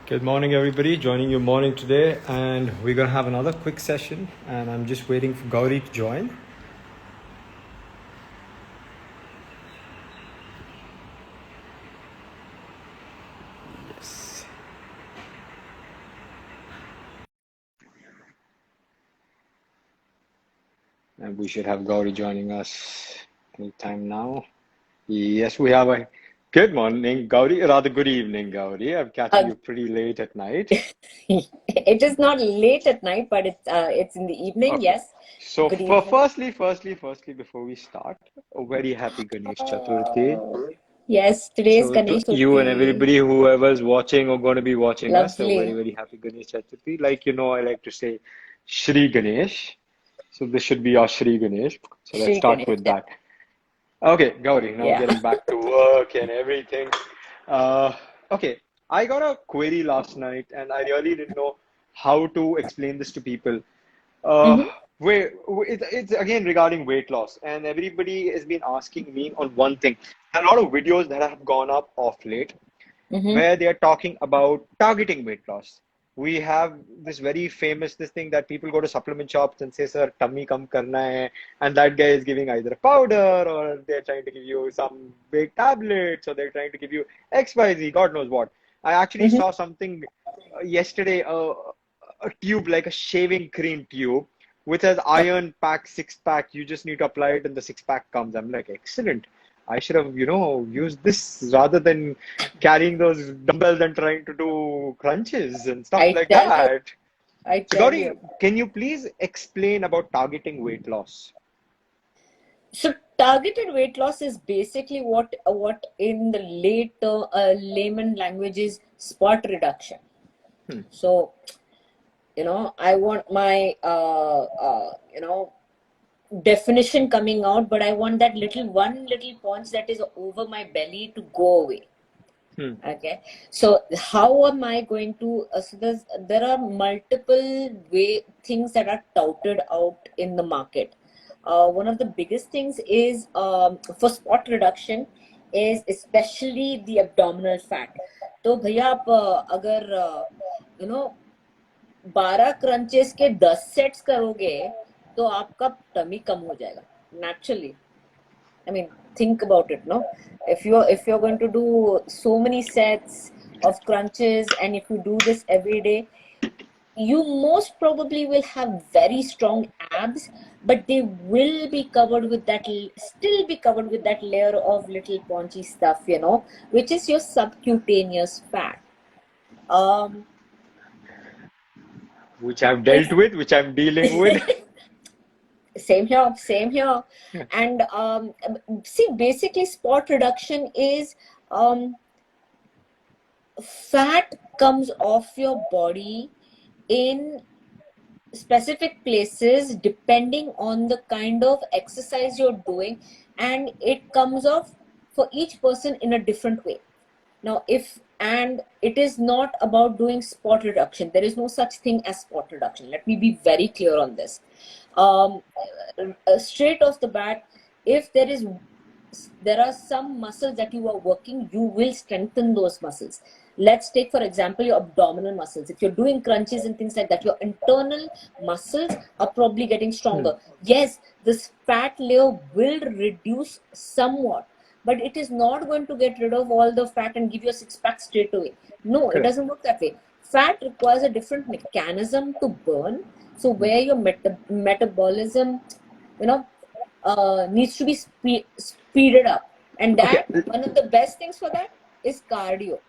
Good morning, everybody. Joining you morning today, and we're gonna have another quick session. And I'm just waiting for Gauri to join. Yes. And we should have Gauri joining us anytime now. Yes, we have a good morning, Gauri. Rather good evening, Gauri. I'm catching Uh, you pretty late at night. it is not late at night, but it's in the evening. Okay. Yes. So, Good evening. firstly, before we start, a very happy Ganesh Chaturthi. Yes, today's So to Ganesh you and Chaturthi. everybody, whoever's watching or going to be watching us, a very, Lovely. very happy Ganesh Chaturthi. Like I like to say Shri Ganesh. So this should be our Shri Ganesh. So let's Shri start Ganesh. with Yeah. that. Okay, Gauri, now Yeah. getting back to work and everything. Uh, okay, I got a query last night and I really didn't know how to explain this to people. Uh, hmm it's again regarding weight loss, and everybody has been asking me on one thing. A lot of videos that have gone up of late hmm where they are talking about targeting weight loss. We have this very famous this thing that people go to supplement shops and say, "Sir, tummy come karna hai," and that guy is giving either a powder or they're trying to give you some big tablets or they're trying to give you XYZ, God knows what. I actually hmm saw something yesterday, a tube like a shaving cream tube, which has iron pack, six pack. You just need to apply it and the six pack comes. I'm like, excellent. I should have, used this rather than carrying those dumbbells and trying to do crunches and stuff I like tell you. that. I So, tell Gauri, you. can you please explain about targeting weight loss? So targeted weight loss is basically what in the layman language is spot reduction. Hmm. So I want my definition coming out, but I want that one little point that is over my belly to go away. Hmm. Okay, so how am I going to? So there are multiple things that are touted out in the market. One of the biggest things is for spot reduction is especially the abdominal fat. तो भैया आप अगर you know 12 crunches के 10 sets करोगे तो आपका tummy कम हो जाएगा naturally. I mean, think about it, no? If you're going to do so many sets of crunches, and if you do this every day, you most probably will have very strong abs, but they will be covered with still be covered with that layer of little paunchy stuff, which is your subcutaneous fat. Um, Which I've dealt if with, which I'm dealing with. Same here, same here. And see, basically, spot reduction is fat comes off your body in specific places depending on the kind of exercise you're doing, and it comes off for each person in a different way. Now, if and it is not about doing spot reduction. There is no such thing as spot reduction. Let me be very clear on this. Um, Straight off the bat, if there are some muscles that you are working, you will strengthen those muscles. Let's take, for example, your abdominal muscles. If you're doing crunches and things like that, your internal muscles are probably getting Hmm. stronger. Yes, this fat layer will reduce somewhat, but it is not going to get rid of all the fat and give you a six pack straight away. No, it Correct. doesn't work that way. Fat requires a different mechanism to burn. So Hmm. where your metabolism, you know, needs to be speeded up, and Okay. that one of the best things for that is cardio.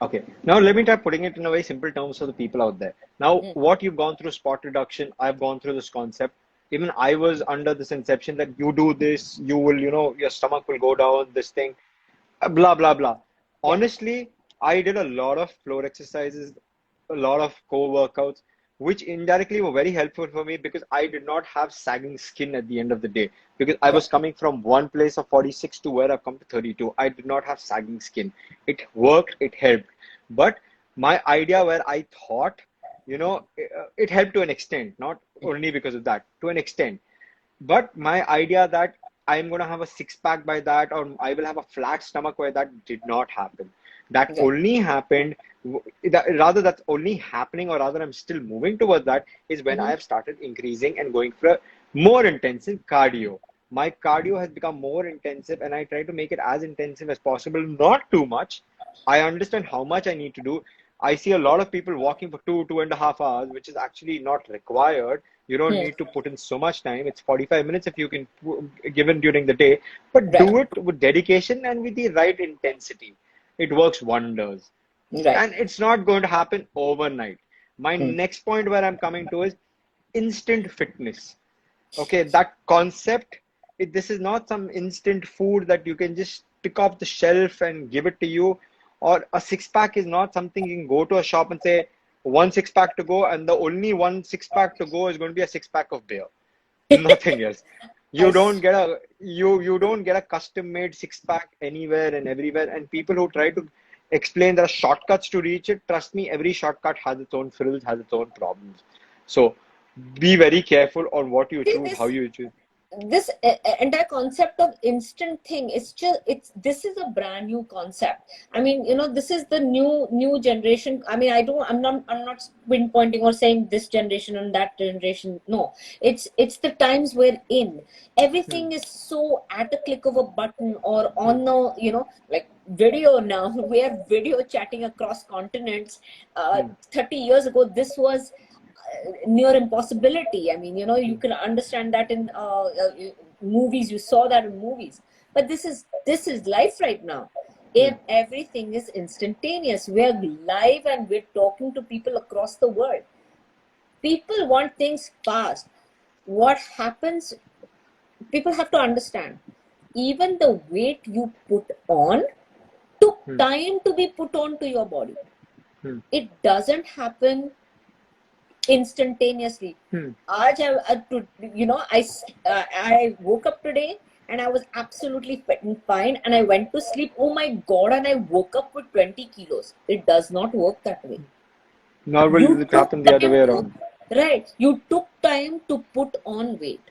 Okay. Now let me try putting it in a very simple terms for the people out there. Now, Mm. what you've gone through spot reduction, I've gone through this concept. Even I was under this inception that you do this, you will, your stomach will go down, this thing, blah, blah, blah. Yeah. Honestly, I did a lot of floor exercises, a lot of core workouts, which indirectly were very helpful for me because I did not have sagging skin at the end of the day. Because I was Correct. coming from one place of 46 to where I've come to 32. I did not have sagging skin. It worked, it helped. But my idea where I thought, it helped to an extent, not only because of that, to an extent. But my idea that I'm going to have a six pack by that, or I will have a flat stomach by that, did not happen. That Right. only happened, rather that's only happening, or rather I'm still moving towards that, is when I Mm-hmm. have started increasing and going for a more intensive cardio. My cardio has become more intensive, and I try to make it as intensive as possible, not too much. I understand how much I need to do. I see a lot of people walking for 2.5 hours, which is actually not required. You don't Hmm. need to put in so much time. It's 45 minutes if you can given during the day, but Right. do it with dedication and with the right intensity. It works wonders. Right. And it's not going to happen overnight. My Hmm. next point where I'm coming to is instant fitness. Okay, that concept, this is not some instant food that you can just pick off the shelf and give it to you. Or a six pack is not something you can go to a shop and say, one six pack to go, and the only one six pack to go is going to be a six pack of beer. Nothing else. I You don't s- get a you don't get a custom made six pack anywhere and everywhere. And people who try to explain there are shortcuts to reach it, trust me, every shortcut has its own frills, has its own problems. So be very careful on what you See choose, how this. you choose. Entire concept of instant thing, it's this is a brand new concept. I mean, this is the new generation. I mean, I'm not pinpointing or saying this generation and that generation. No, it's the times we're in. Hmm. Everything is so at a click of a button, or on the, like video now. We are video chatting across continents. Hmm. 30 years ago, this was near impossibility. I mean, you Hmm. can understand that in movies. You saw that in movies, but this is life right now. Hmm. And everything is instantaneous. We're live and we're talking to people across the world. People want things fast. What happens? People have to understand. Even the weight you put on took Hmm. time to be put on to your body. Hmm. It doesn't happen instantaneously. Hmm. I woke up today and I was absolutely fit and fine, and I went to sleep. Oh my God! And I woke up with 20 kilos. It does not work that way. Nor will You it took happen the other time way to, around. right. You took time to put on weight.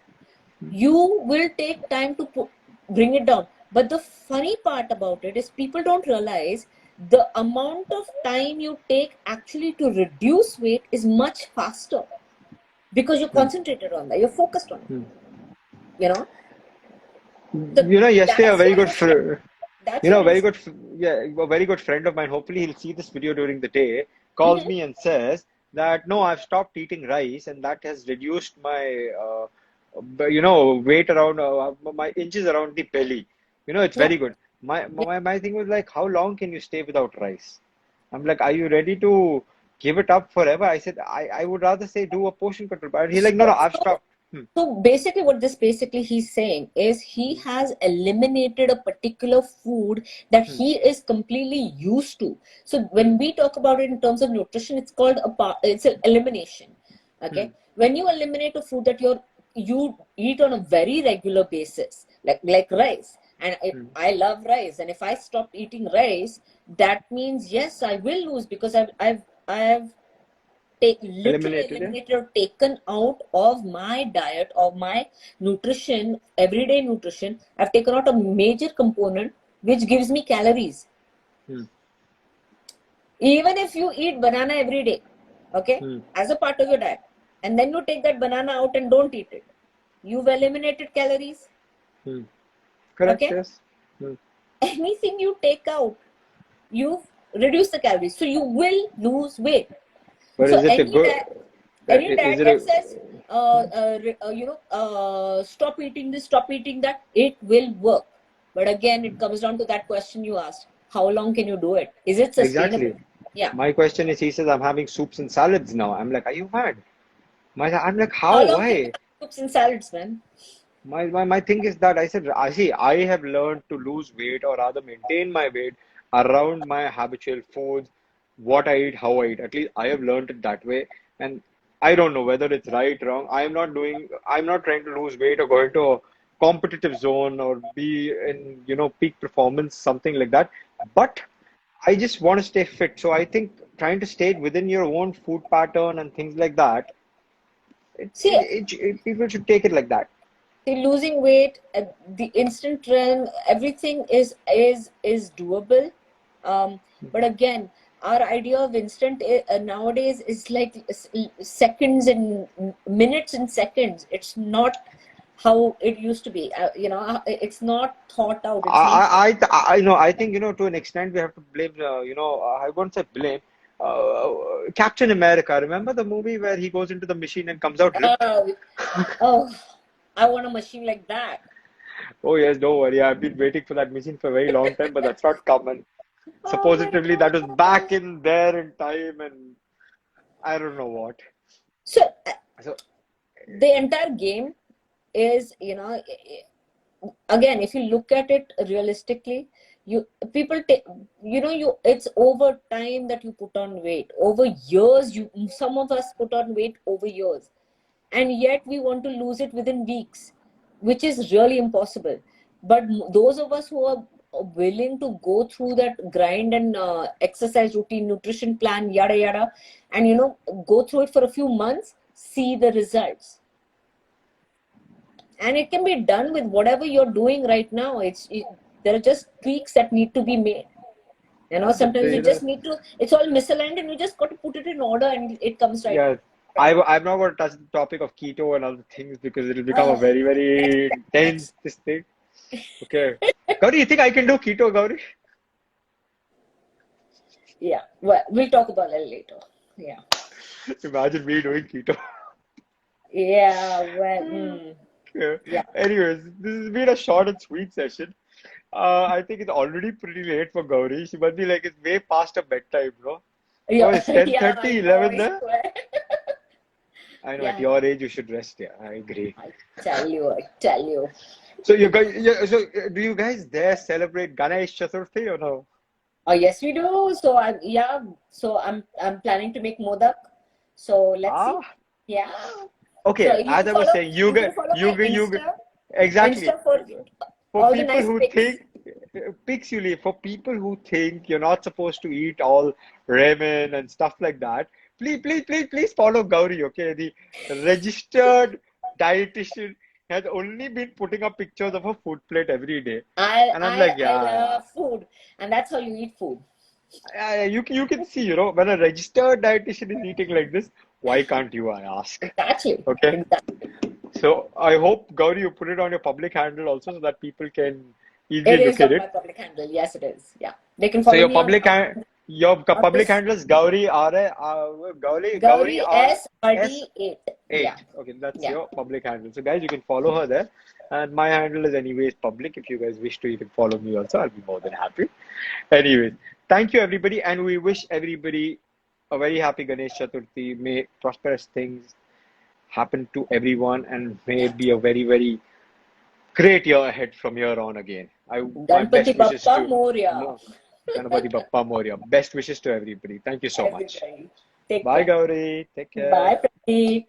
You will take time to bring it down. But the funny part about it is people don't realize the amount of time you take actually to reduce weight is much faster, because you're Hmm. concentrated on that, you're focused on it. Hmm. You know, the Yesterday a that's very your good instinct. That's your very instinct. good, yeah, a very good friend of mine. Hopefully, he'll see this video during the day. Calls Mhm. me and says that no, I've stopped eating rice, and that has reduced my, weight around my inches around the belly. It's Yeah. very good. My thing was like, how long can you stay without rice? I'm like, are you ready to give it up forever? I said, I would rather say do a portion control. But he's like, no, no, So, I've so stopped. Hmm. So basically, what this basically he's saying is he Hmm. has eliminated a particular food that Hmm. he is completely used to. So when we talk about it in terms of nutrition, it's called it's an elimination. Hmm. Okay, when you eliminate a food that you eat on a very regular basis, like rice, and Hmm. I love rice, and if I stop eating rice, that means yes, I will lose, because I've literally Eliminated it. eliminated or taken out of my diet, of my nutrition, everyday nutrition. I've taken out a major component which gives me calories. Hmm. Even if you eat banana every day, okay, Hmm. as a part of your diet, and then you take that banana out and don't eat it, you've eliminated calories. Hmm. Correct, Okay, yes. Hmm. anything you take out, you've reduced the calories, so you will lose weight. But So is it a good? any Is diet it that a? says stop eating this, stop eating that, it will work. But again, it comes down to that question you asked: how long can you do it? Is it sustainable? Exactly. Yeah. My question is, he says I'm having soups and salads now. I'm like, are you mad? I'm like, how? How long can you Why? have soups and salads, man? My thing is that I said, I see, I have learned to lose weight, or rather maintain my weight around my habitual foods, what I eat, how I eat. At least I have learned it that way. And I don't know whether it's right, wrong. I'm not trying to lose weight or go into a competitive zone or be in, peak performance, something like that. But I just want to stay fit. So I think trying to stay within your own food pattern and things like that, See, people should take it like that. the losing weight, the instant realm, everything is doable. But again, our idea of instant nowadays is like seconds and minutes and seconds. It's not how it used to be. It's not thought out. It's not. I think, to an extent we have to blame, I won't say blame, Captain America. Remember the movie where he goes into the machine and comes out ripped? Oh, I want a machine like that. Oh yes, don't worry. I've been waiting for that machine for a very long time, but that's not common. Oh my Supposedly that was God. back in there in time, and I don't know what. So So the entire game is, again, if you look at it realistically, you people take, it's over time that you put on weight. Over years, some of us put on weight over years, and yet we want to lose it within weeks, which is really impossible. But those of us who are willing to go through that grind and exercise routine, nutrition plan, yada yada, and go through it for a few months, see the results. And it can be done with whatever you're doing right now. There are just tweaks that need to be made. Sometimes you just need to, it's all misaligned and you just got to put it in order and it comes right. yeah, I'm not going to touch the topic of keto and other things because it'll become a very, very intense this thing. Okay. Gauri, you think I can do keto, Gauri? Yeah, well, we'll talk about that later. Yeah. Imagine me doing keto. Yeah, well, yeah. Anyways, this has been a short and sweet session. I think it's already pretty late for Gauri. She must be like, it's way past her bedtime, bro. Oh, it's Yeah, 10:30, I 11 know, I there? swear. I know, at Yeah, your age, you should rest. Yeah, I agree. I tell you. So you guys, do you guys there celebrate Ganesh Chaturthi or no? Oh, yes, we do. So I'm planning to make modak. So let's see. Ah, Yeah. okay. As I was saying, You can follow my Insta. exactly. Insta for For all the people nice who pics. think, pics you leave, for people who think you're not supposed to eat all ramen and stuff like that, please follow Gauri, okay? The registered dietitian has only been putting up pictures of her food plate every day. I And I'm I like, I yeah, love food, and that's how you eat food. you can see, when a registered dietitian is eating like this, why can't you, I ask? Exactly. Okay? Exactly. So I hope, Gauri, you put it on your public handle also so that people can It easily is look at on my it. public handle. Yes, it is. Yeah. They can So follow me on your on public this handle is Gauri Gauri Gauri R S S RD8. Yeah. 8. Okay, that's Yeah. your public handle. So guys, you can follow her there. And my handle is anyways public. If you guys wish to, you can follow me also. I'll be more than happy. Anyways, thank you everybody, and we wish everybody a very happy Ganesh Chaturthi. May prosperous things happen to everyone, and may it be a very, very great year ahead from here on again. My Ganpati best wishes Bappa to Moria. Mo- Ganapati Bappa Moria. Best wishes to everybody. Thank you so much. Everybody. Take Bye, care. Gauri. Take care. Bye, Pratik.